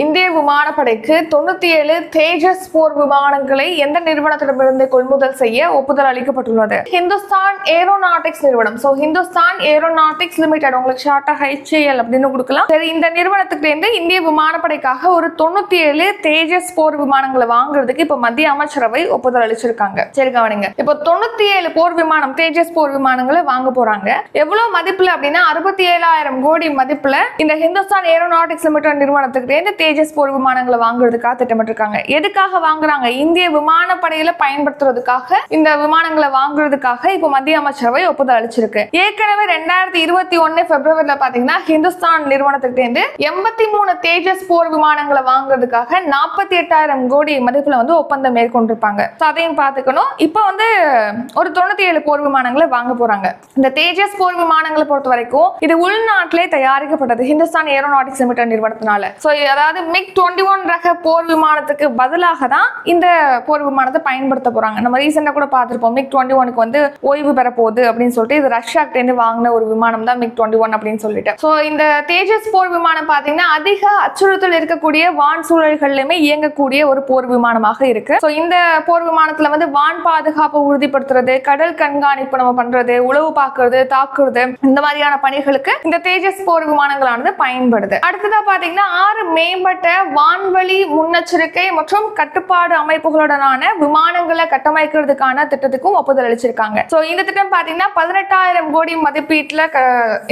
இந்திய விமானப்படைக்கு 97 தேஜஸ் போர் விமானங்களை எந்த நிறுவனத்திடமிருந்து கொள்முதல் செய்ய ஒப்புதல் அளிக்கப்பட்டுள்ளது? ஹிந்துஸ்தான் ஏரோநாட்டிக்ஸ் நிறுவனம். ஹிந்துஸ்தான் ஏரோநாட்டிக்ஸ் லிமிடெட், உங்களுக்கு ஷார்ட்டா HAL அப்படின்னு கொடுக்கலாம். சரி, இந்த நிறுவனத்துக்கு இருந்து இந்திய விமானப்படைக்காக ஒரு 97 தேஜஸ் போர் விமானங்களை வாங்குறதுக்கு இப்ப மத்திய அமைச்சரவை ஒப்புதல் அளிச்சிருக்காங்க. சரி கவனிங்க, இப்போ 97 போர் விமானம் தேஜஸ் போர் விமானங்களை வாங்க போறாங்க. எவ்வளவு மதிப்புல அப்படின்னா 67,000 கோடி மதிப்புல இந்த ஹிந்துஸ்தான் ஏரோநாட்டிக்ஸ் லிமிடெட் நிறுவனத்துக்கு இருந்து தேஜஸ் போர் விமானங்களை வாங்குறதுக்காக திட்டமிட்டிருக்காங்க. எதுக்காக வாங்குறாங்க? இந்திய விமானப்படையில பயன்படுத்துறதுக்காக, இந்த விமானங்களை வாங்குறதுக்காக இப்ப மத்திய அமைச்சரவை ஒப்புதல் அளிச்சிருக்கு. ஏற்கனவே 2021 பிப்ரவரியில பாத்தீங்கன்னா ஹிந்துஸ்தான் நிறுவனத்துக்கு இருந்து 83 தேஜஸ் போர் விமானங்களை வாங்குறதுக்காக 48,000 கோடி மதிப்புல ஒப்பந்தம் மேற்கொண்டிருப்பாங்க. அதையும் பாத்துக்கணும். இப்ப ஒரு 97 போர் விமானங்களை வாங்க போறாங்க. இந்த தேஜஸ் போர் விமானங்களை பொறுத்த வரைக்கும் இது உள்நாட்டிலே தயாரிக்கப்பட்டது ஹிந்துஸ்தான் ஏரோநாட்டிக்ஸ் லிமிடெட் நிறுவனத்தினால. அதாவது MiG-21 ரக போர் விமானத்துக்கு பதிலாக தான் இந்த போர் விமானத்தை பயன்படுத்த போறாங்க. நம்ம ரீசெண்டா கூட பார்த்திருப்போம், MiG-21க்கு ஓய்வு பெற போகுது அப்படின்னு சொல்லிட்டு இது ரஷ்யாக்கிட்ட இருந்து வாங்கின ஒரு விமானம் தான் MiG-21 அப்படின்னு சொல்லிட்டு. இந்த தேஜஸ் போர் விமானம் பாத்தீங்கன்னா அதிக அச்சுறுத்தல் இருக்கக்கூடிய வான் சூழல்களிலுமே இயங்கக்கூடிய ஒரு போர் விமானமாக இருக்கு. இந்த போர் விமானத்துல வான் பாதுகாப்பை உறுதிப்படுத்துறது, கடல் கண்காணிப்பு நம்ம பண்றது, உளவு பார்க்கறது, தாக்குறது, இந்த மாதிரியான பணிகளுக்கு இந்த தேஜஸ் போர் விமானங்களானது பயன்படுது. அடுத்ததா பாத்தீங்கன்னா 6 மேம்பட்ட வான்வழி முன்னெச்சரிக்கை மற்றும் கட்டுப்பாடு அமைப்புகளுடனான விமானங்களை கட்டமைக்கிறதுக்கான திட்டத்துக்கும் ஒப்புதல் அளிச்சிருக்காங்க. இந்த திட்டம் பாத்தீங்கன்னா 18,000 கோடி மதிப்பீட்டுல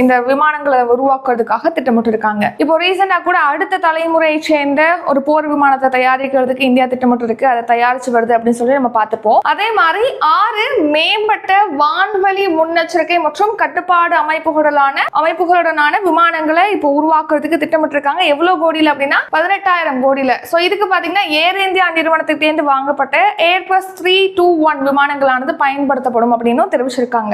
இந்த விமானங்களை உருவாக்குறதுக்காக திட்டமிட்டிருக்காங்க. இப்போ ரீசெண்டா கூட அடுத்த தலைமுறையை சேர்ந்த ஒரு போர் விமானத்தை தயாரிக்கிறதுக்கு இந்தியா திட்டமிட்டு இருக்கு. அதை தயாரிச்சு வருது அப்படின்னு சொல்லி நம்ம பார்த்துப்போம். அதே மாதிரி 6 மேம்பட்ட வான்வழி முன்னெச்சரிக்கை மற்றும் கட்டுப்பாடு அமைப்புகளுடனான விமானங்களை இப்போ உருவாக்குறதுக்கு திட்டமிட்டு இருக்காங்க. எவ்வளவு கோடியில அப்படின்னா 18,000 கோடியில. இதுக்கு பாத்தீங்கன்னா ஏர் இந்தியா நிறுவனத்துக்கு வாங்கப்பட்ட ஏர்பஸ் 321 விமானங்களானது பயன்படுத்தப்படும் அப்படின்னு தெரிவிச்சிருக்காங்க.